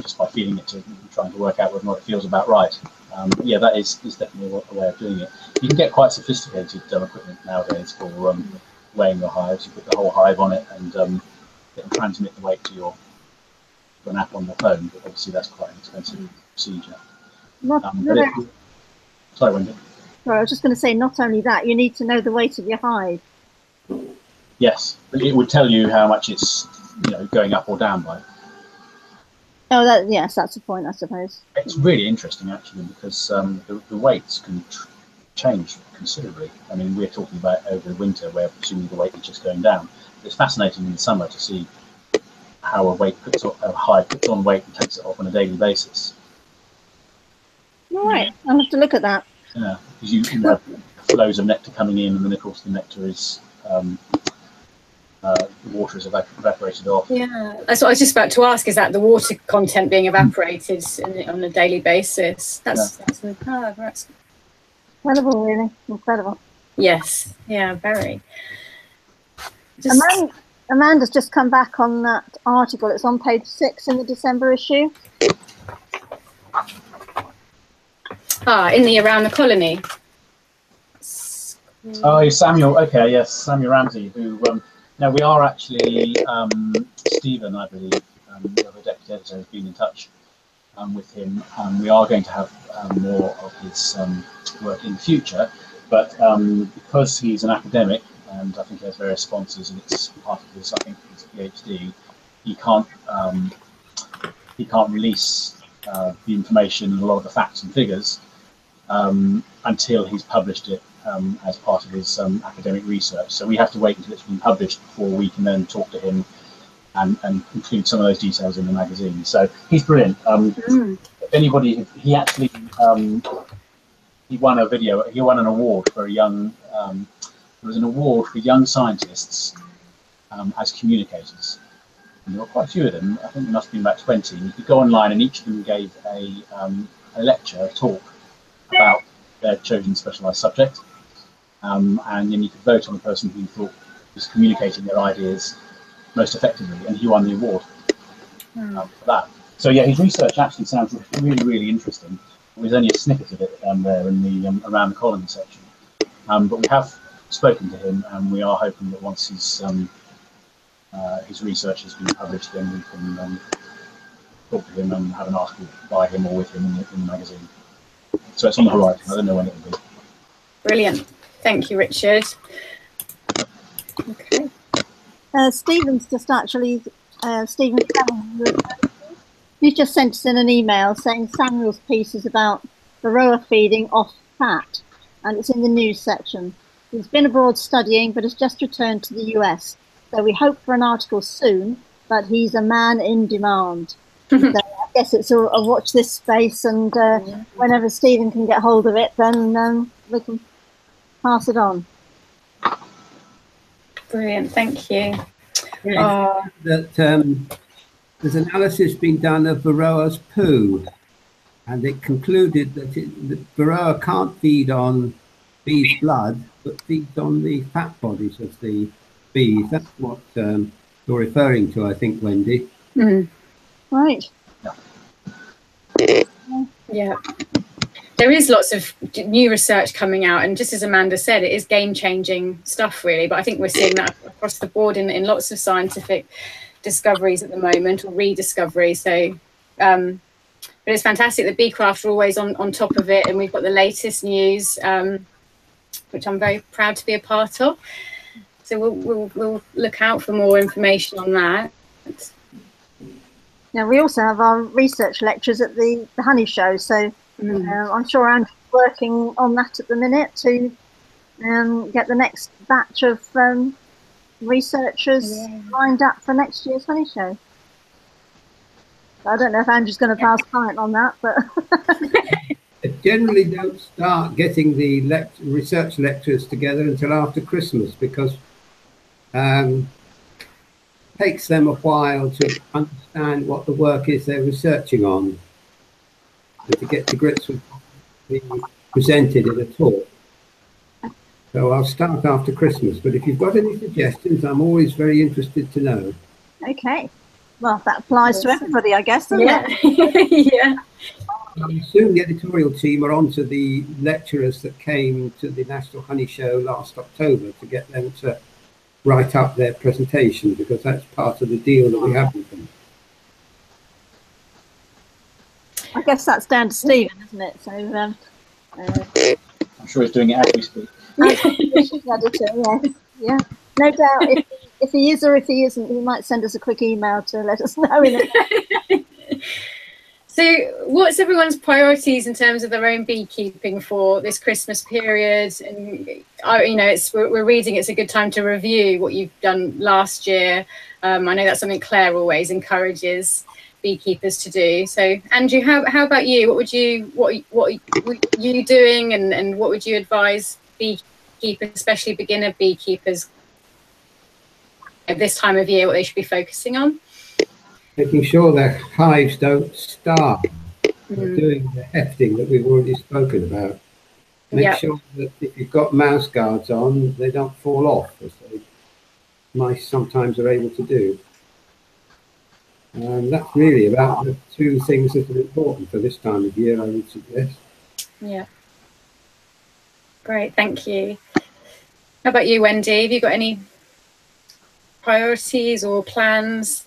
Speaker 3: just by feeding it to trying to work out whether or not it feels about right. But yeah, that is definitely a way of doing it. You can get quite sophisticated equipment nowadays for weighing your hives. You put the whole hive on it and it will transmit the weight to an app on your phone, but obviously that's quite an expensive procedure. Sorry, Wendy.
Speaker 2: Sorry, I was just going to say, not only that, you need to know the weight of your hive.
Speaker 3: Yes, but it would tell you how much it's going up or down by.
Speaker 2: Oh, that, yes, that's the point, I suppose.
Speaker 3: It's really interesting actually, because the weights can change considerably. I mean, we're talking about over the winter where presumably the weight is just going down. It's fascinating in the summer to see how a hive puts on weight and takes it off on a daily basis.
Speaker 2: All right, I'll have to look at that.
Speaker 3: Yeah, because you have flows of nectar coming in, and then of course the nectar is the water is evaporated off.
Speaker 1: Yeah, that's what I was just about to ask. Is that the water content being evaporated on a daily basis? That's
Speaker 2: Incredible, really, incredible.
Speaker 1: yes, yeah, very.
Speaker 2: Amanda's just come back on that article. It's on page 6 in the December issue.
Speaker 1: In the Around the Colony.
Speaker 3: Oh, Samuel. Okay, yes, Samuel Ramsey. Who now we are actually Stephen, I believe, the other deputy editor, has been in touch with him. We are going to have more of his work in the future, but because he's an academic, and I think he has various sponsors, and it's part of his, I think, his PhD, he can't release the information and a lot of the facts and figures until he's published it as part of his academic research. So we have to wait until it's been published before we can then talk to him and include some of those details in the magazine. So he's brilliant. If anybody, he actually he won an award for a young. There was an award for young scientists as communicators. And there were quite a few of them. I think there must have been about 20. And you could go online, and each of them gave a lecture, a talk about their chosen specialised subject. And then you could vote on the person who you thought was communicating their ideas most effectively, and he won the award for that. So yeah, his research actually sounds really, really interesting. There's only a snippet of it there in the Around the Colony section. But we have spoken to him, and we are hoping that once his research has been published, then we can talk to him and have an article by him or with him in the magazine. So it's on the horizon. I don't know when it will be.
Speaker 1: Brilliant. Thank you, Richard. Okay.
Speaker 2: Stephen's just actually, Stephen, he's just sent us in an email saying Samuel's piece is about Varroa feeding off fat, and it's in the news section. He's been abroad studying, but has just returned to the US. So we hope for an article soon, but he's a man in demand. So I guess it's a watch this space, and whenever Stephen can get hold of it, then we can pass it on.
Speaker 1: Brilliant, thank you.
Speaker 4: That there's analysis being done of Varroa's poo, and it concluded that Varroa can't feed on bees' blood, but feeds on the fat bodies of the bees. That's what you're referring to, I think, Wendy.
Speaker 2: Right.
Speaker 1: Yeah. There is lots of new research coming out, and just as Amanda said, it is game-changing stuff, really. But I think we're seeing that across the board in lots of scientific discoveries at the moment, or rediscovery. So, but it's fantastic that Beecraft are always on top of it, and we've got the latest news, which I'm very proud to be a part of. So we'll look out for more information on that.
Speaker 2: Now we also have our research lectures at the Honey Show, so I'm sure Andrew's working on that at the minute to get the next batch of researchers lined up for next year's Honey Show. I don't know if Andrew's going to pass comment on that, but
Speaker 4: I generally don't start getting the research lectures together until after Christmas, because it takes them a while to understand what the work is they're researching on, and to get to grips with being presented in a talk. So I'll start after Christmas, but if you've got any suggestions, I'm always very interested to know.
Speaker 2: Okay. Well, that applies to everybody, I guess, doesn't
Speaker 1: it? Yeah.
Speaker 4: Soon the editorial team are on to the lecturers that came to the National Honey Show last October to get them to write up their presentation, because that's part of the deal that we have with them.
Speaker 2: I guess that's down to Stephen, isn't it? So
Speaker 3: I'm sure he's doing it as we speak.
Speaker 2: Yeah, no doubt. If he is or if he isn't, he might send us a quick email to let us know.
Speaker 1: So what's everyone's priorities in terms of their own beekeeping for this Christmas period? And you know, we're reading it's a good time to review what you've done last year. I know that's something Claire always encourages beekeepers to do. So Andrew, how about you? What are you doing, and what would you advise beekeepers, especially beginner beekeepers, at this time of year, what they should be focusing on?
Speaker 4: Making sure their hives don't starve. Doing the hefting that we've already spoken about. Make sure that if you've got mouse guards on, they don't fall off, as mice sometimes are able to do. And that's really about the two things that are important for this time of year, I would suggest.
Speaker 1: Yeah. Great, thank you. How about you, Wendy? Have you got any priorities or plans?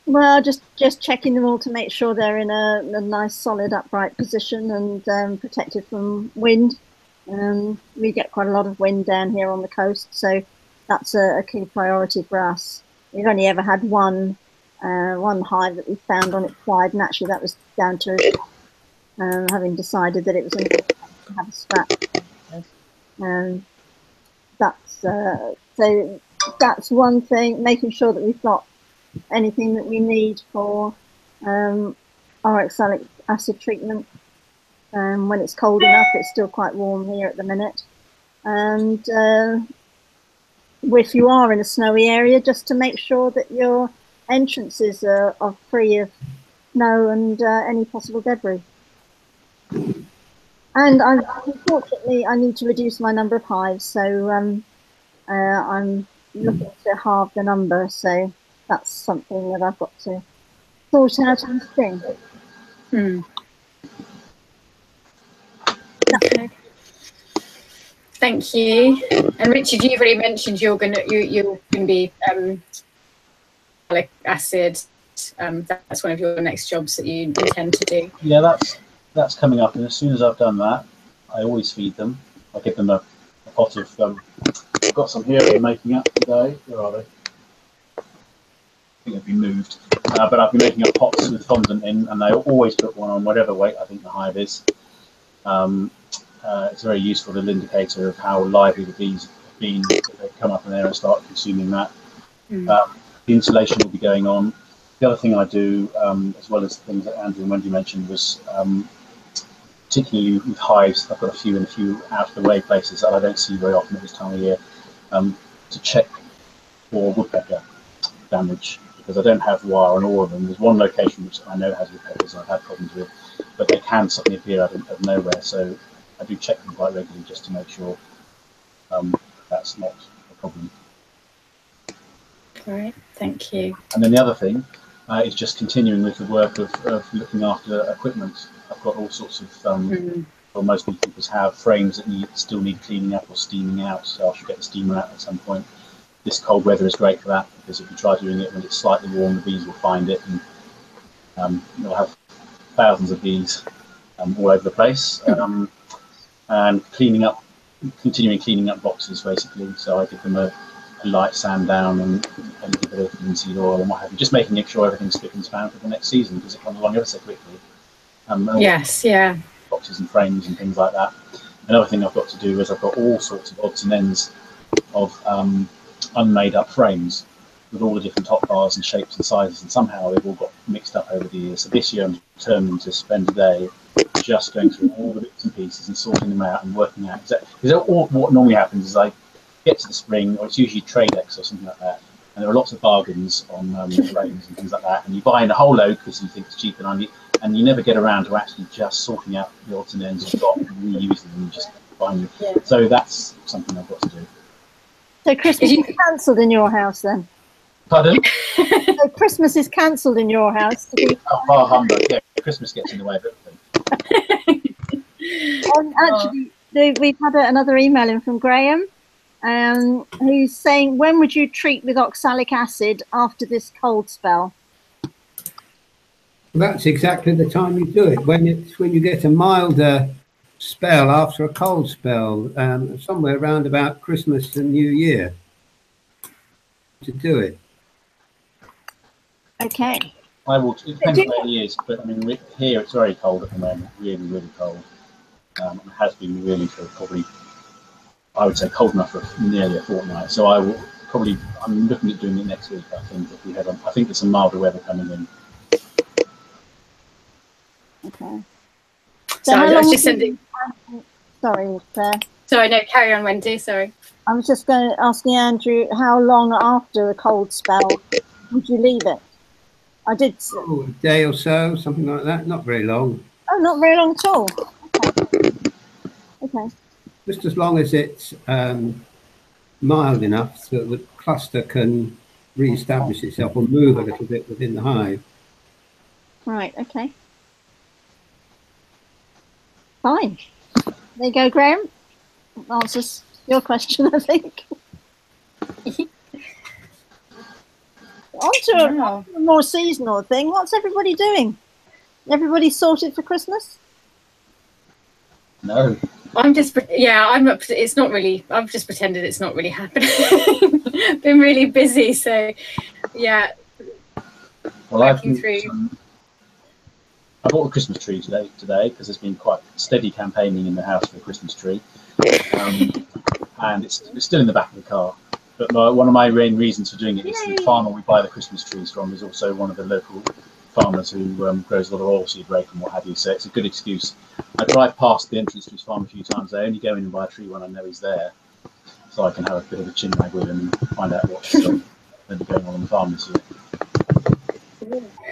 Speaker 2: Well, just checking them all to make sure they're in a nice, solid, upright position and protected from wind. We get quite a lot of wind down here on the coast, so that's a key priority for us. We've only ever had one hive that we found on its side, and actually that was down to having decided that it was going to have a scratch. So that's one thing, making sure that we've got anything that we need for our oxalic acid treatment. When it's cold enough, it's still quite warm here at the minute. And if you are in a snowy area, just to make sure that your entrances are free of snow and any possible debris. And unfortunately, I need to reduce my number of hives, so I'm looking to halve the number. So that's something that I've got to sort out in spring.
Speaker 1: Okay. Thank you. And Richard, you've already mentioned you're going to be oxalic acid. That's one of your next jobs that you intend to do.
Speaker 3: Yeah, that's coming up, and as soon as I've done that, I always feed them. I give them a pot of. I've got some here they're making up today. Where are they? I think they've been moved, but I've been making up pots with fondant in, and they always put one on whatever weight I think the hive is. It's a very useful little indicator of how lively the bees have been if they come up in there and start consuming that. The insulation will be going on. The other thing I do, as well as the things that Andrew and Wendy mentioned, was particularly with hives, I've got a few out of the way places that I don't see very often at this time of year, to check for woodpecker damage, because I don't have wire on all of them. There's one location which I know has woodpeckers I've had problems with, but they can suddenly appear out of nowhere, so I do check them quite regularly just to make sure that's not a problem.
Speaker 1: Great, thank you.
Speaker 3: And then the other thing is just continuing with the work of looking after equipment. I've got all sorts of, well, most beekeepers have frames that still need cleaning up or steaming out, so I should get the steamer out at some point. This cold weather is great for that, because if you try doing it when it's slightly warm, the bees will find it, and you'll have thousands of bees all over the place. And continuing cleaning up boxes, basically. So I give them a light sand down and a little bit of linseed oil and what have you, just making sure everything's fit and span for the next season, because it comes along ever so quickly.
Speaker 1: Yes, yeah.
Speaker 3: Boxes and frames and things like that. Another thing I've got to do is I've got all sorts of odds and ends of unmade up frames with all the different top bars and shapes and sizes, and somehow they've all got mixed up over the years. So this year I'm determined to spend a day just going through all the bits and pieces and sorting them out and working out exactly. Because what normally happens is I get to the spring, or it's usually Tradex or something like that, and there are lots of bargains on frames and things like that, and you buy in a whole load because you think it's cheap, and you never get around to actually just sorting out the odds and ends you've got and reusing them and just buying them. Yeah. So that's something I've got to do.
Speaker 2: So Christmas is cancelled in your house then?
Speaker 3: Pardon?
Speaker 2: So Christmas is cancelled in your house?
Speaker 3: Bar humbug, yeah. Christmas gets in the way of everything.
Speaker 2: Actually, we've had another email in from Graham, who's saying, when would you treat with oxalic acid after this cold spell?
Speaker 4: That's exactly the time you do it, when you get a milder spell after a cold spell, somewhere around about Christmas and New Year to do it.
Speaker 2: Okay.
Speaker 3: I will. It depends where he is, but I mean, here it's very cold at the moment, really, really cold. It has been really for probably, I would say, cold enough for nearly a fortnight. So I will probably. I'm looking at doing it next week. I think if we have. I think there's some milder weather coming in.
Speaker 2: Okay.
Speaker 1: So I was just sending.
Speaker 2: Sorry, Claire.
Speaker 1: Sorry, no, carry on, Wendy. Sorry.
Speaker 2: I was just going to ask Andrew, how long after a cold spell would you leave it? I did.
Speaker 4: Oh, a day or so, something like that. Not very long.
Speaker 2: Oh, not very long at all. Okay. Okay.
Speaker 4: Just as long as it's mild enough so that the cluster can re-establish itself or move a little bit within the hive.
Speaker 2: Right. Okay. Fine. There you go, Graham. Answers your question, I think. On to a more seasonal thing. What's everybody doing? Everybody sorted for Christmas?
Speaker 3: No.
Speaker 1: I'm just, yeah, I'm not, it's not really, I've just pretended it's not really happening. Been really busy, so yeah.
Speaker 3: Well, I bought a Christmas tree today because there's been quite steady campaigning in the house for a Christmas tree. And it's still in the back of the car. But one of my main reasons for doing it is the farmer we buy the Christmas trees from is also one of the local farmers who grows a lot of oilseed rape and what have you. So it's a good excuse. I drive past the entrance to his farm a few times. I only go in and buy a tree when I know he's there, so I can have a bit of a chin wag with him and find out what's going on the farm this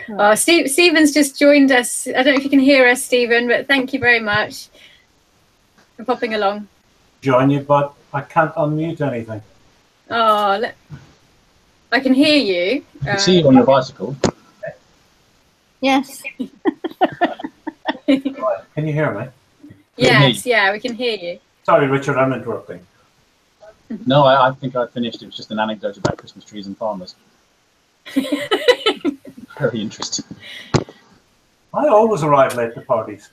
Speaker 3: year.
Speaker 1: Stephen's just joined us. I don't know if you can hear us, Stephen, but thank you very much for popping along.
Speaker 5: Join you, but I can't unmute anything.
Speaker 1: Oh, I can hear you.
Speaker 3: I can see you on your bicycle.
Speaker 2: Yes.
Speaker 5: Can you hear me?
Speaker 1: Yes, yeah, we can hear you.
Speaker 5: Sorry, Richard, I'm interrupting.
Speaker 3: No, I think I finished. It was just an anecdote about Christmas trees and farmers. Very interesting.
Speaker 5: I always arrive late to parties.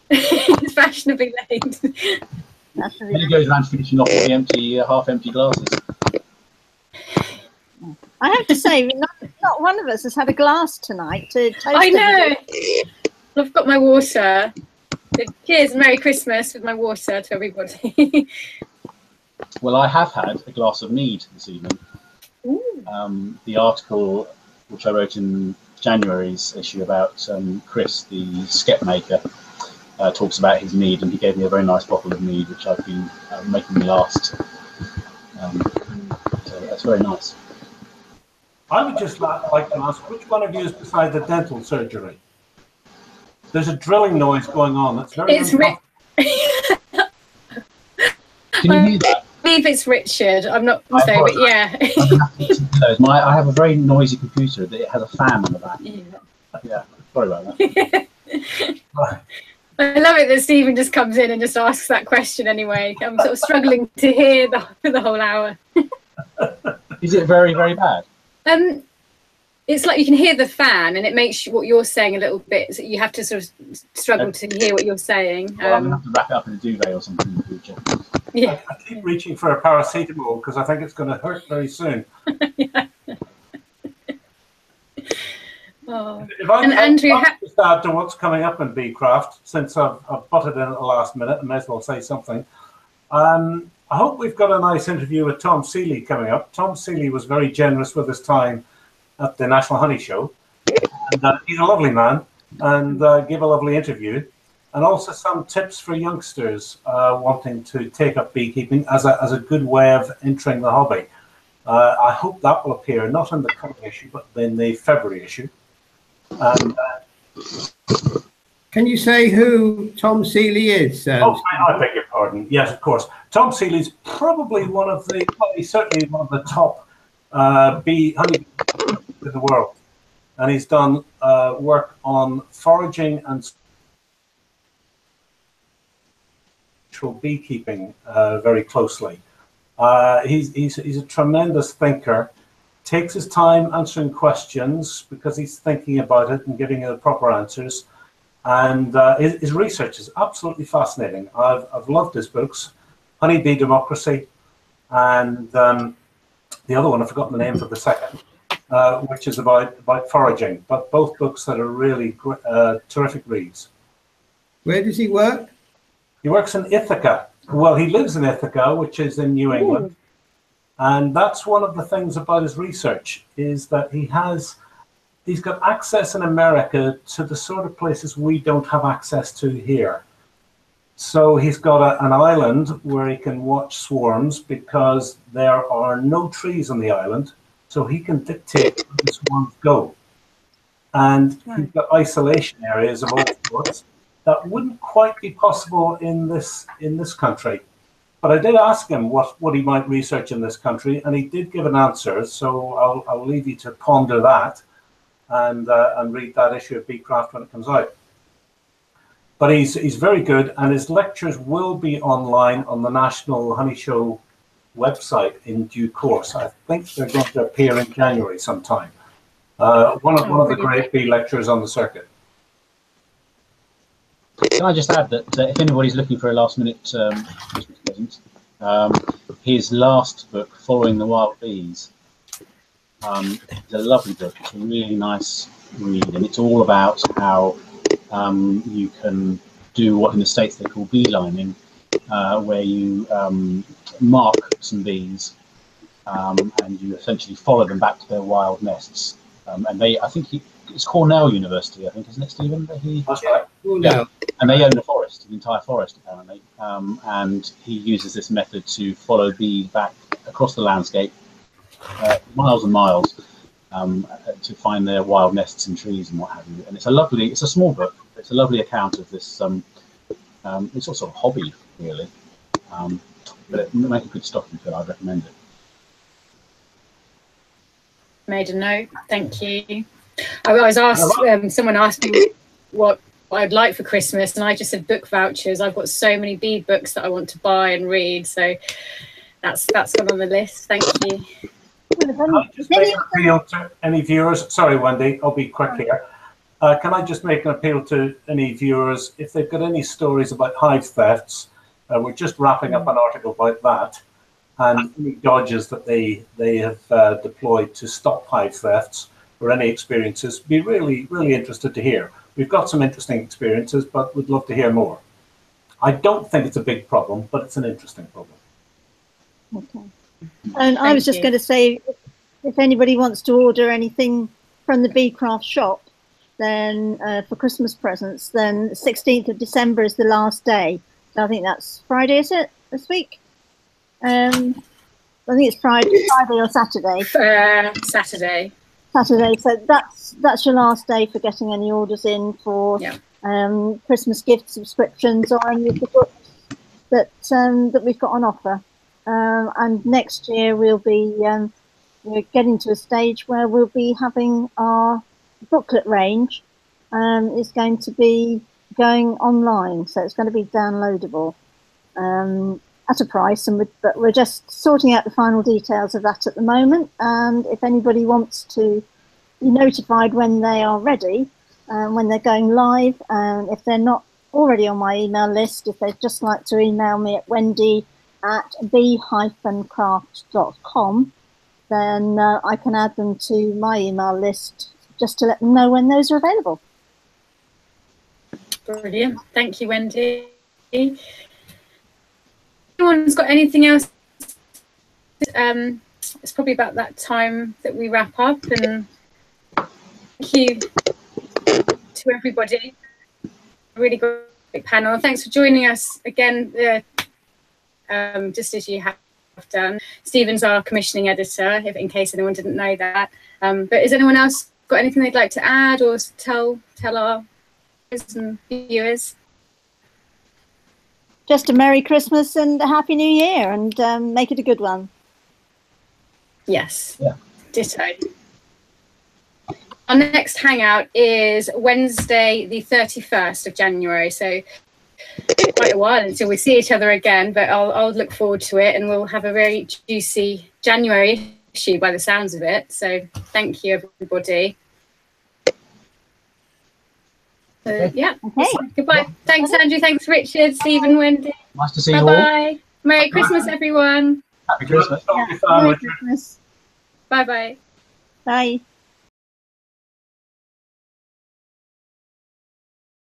Speaker 1: It's fashionably late.
Speaker 3: Then it goes around finishing off with the empty, half-empty glasses.
Speaker 2: I have to say, not one of us has had a glass tonight to taste.
Speaker 1: I know. I've got my water. So cheers and Merry Christmas with my water to everybody.
Speaker 3: Well, I have had a glass of mead this evening. The article which I wrote in January's issue about Chris, the skep maker, talks about his mead, and he gave me a very nice bottle of mead, which I've been making me last. So that's very nice.
Speaker 5: I would just like to ask, which one of you is beside the dental surgery? There's a drilling noise going on. That's very.
Speaker 3: Can you hear that?
Speaker 1: I believe it's Richard. I'm not so, but yeah.
Speaker 3: I have a very noisy computer that it has a fan on the back. Yeah, sorry about that.
Speaker 1: I love it that Stephen just comes in and just asks that question anyway. I'm sort of struggling to hear for the whole hour.
Speaker 3: Is it very, very bad?
Speaker 1: It's like you can hear the fan, and it makes what you're saying a little bit. So you have to sort of struggle to hear what you're saying.
Speaker 3: Well, I'm gonna have to wrap it up in a duvet or something in the future.
Speaker 1: Yeah.
Speaker 5: I keep reaching for a paracetamol because I think it's going to hurt very soon.
Speaker 1: Yeah. Oh.
Speaker 5: If I
Speaker 1: and Andrew,
Speaker 5: just add to what's coming up in Beecraft, since I've butted in at the last minute, I may as well say something. I hope we've got a nice interview with Tom Seeley coming up. Tom Seeley was very generous with his time at the National Honey Show. And, he's a lovely man and gave a lovely interview. And also some tips for youngsters wanting to take up beekeeping as a good way of entering the hobby. I hope that will appear not in the current issue, but in the February issue.
Speaker 4: Can you say who Tom Seeley is?
Speaker 5: I beg your pardon. Yes, of course. Tom Seeley is probably one of the, well, he's certainly one of the top honey in the world. And he's done work on foraging and beekeeping very closely. He's a tremendous thinker, takes his time answering questions because he's thinking about it and giving it the proper answers. And his research is absolutely fascinating. I've loved his books, Honey Bee Democracy, and the other one, I've forgotten the name for the second. which is about foraging. But both books that are really terrific reads.
Speaker 4: Where does he work?
Speaker 5: He works in Ithaca. Well, he lives in Ithaca, which is in New England. Ooh. And that's one of the things about his research, is that he's got access in America to the sort of places we don't have access to here. So he's got an island where he can watch swarms because there are no trees on the island, so he can dictate where the swarms go. And he's got isolation areas of all sorts that wouldn't quite be possible in this country. But I did ask him what he might research in this country, and he did give an answer. So I'll leave you to ponder that and read that issue of Beecraft when it comes out. But he's very good, and his lectures will be online on the National Honey Show website in due course. I think they're going to appear in January sometime. One of the great bee lecturers on the circuit.
Speaker 3: Can I just add that if anybody's looking for a last-minute Christmas present, his last book, Following the Wild Bees, is a lovely book. It's a really nice read, and it's all about how you can do what in the States they call beelining, where you mark some bees and you essentially follow them back to their wild nests. And I think it's Cornell University, I think, isn't it, Stephen?
Speaker 5: That's right.
Speaker 3: Yeah. And they own a forest, the entire forest, apparently. And he uses this method to follow bees back across the landscape, miles and miles, to find their wild nests in trees and what have you. And it's a small book. It's a lovely account of this. It's also a hobby, really. But it make a good stocking fill. I'd recommend it.
Speaker 1: Made a note. Thank you. I was asked. Someone asked me what I'd like for Christmas, and I just said book vouchers. I've got so many bee books that I want to buy and read, so that's gone on the list. Thank you.
Speaker 5: Can I just make an appeal to any viewers? Sorry, Wendy, I'll be quick here. Can I just make an appeal to any viewers if they've got any stories about hive thefts? We're just wrapping up an article about that, and any dodges that they have deployed to stop hive thefts, or any experiences. Be really, really interested to hear. We've got some interesting experiences, but we'd love to hear more. I don't think it's a big problem, but it's an interesting problem.
Speaker 2: Okay. And I was just going to say, if anybody wants to order anything from the Beecraft shop, then for Christmas presents, then 16th of December is the last day. So I think that's Friday, is it, this week? I think it's Friday or Saturday.
Speaker 1: Saturday.
Speaker 2: Saturday. So that's your last day for getting any orders in for Christmas gift subscriptions or any of the books that we've got on offer. And next year we'll be we're getting to a stage where we'll be having our booklet range. Is going to be going online, so it's going to be downloadable at a price, but we're just sorting out the final details of that at the moment. And if anybody wants to be notified when they are ready, when they're going live, and if they're not already on my email list, if they'd just like to email me at wendy@bee-craft.com, then I can add them to my email list just to let them know when those are available.
Speaker 1: Brilliant. Thank you, Wendy. Anyone's got anything else? It's probably about that time that we wrap up, and thank you to everybody. Really great panel. Thanks for joining us again, just as you have done. Stephen's our commissioning editor, in case anyone didn't know that. But has anyone else got anything they'd like to add or tell our viewers?
Speaker 2: Just a Merry Christmas and a Happy New Year, and make it a good one.
Speaker 1: Yes.
Speaker 3: Yeah.
Speaker 1: Ditto. Our next hangout is Wednesday, the 31st of January. So quite a while until we see each other again, but I'll look forward to it, and we'll have a very juicy January issue by the sounds of it. So thank you, everybody. Yeah. Okay. Goodbye. Thanks, Andrew. Thanks, Richard, Stephen, Wendy.
Speaker 3: Nice to see you all.
Speaker 1: Bye-bye. Merry Christmas, everyone.
Speaker 3: Happy Christmas.
Speaker 2: Yeah. Merry Christmas.
Speaker 1: Bye-bye.
Speaker 2: Bye.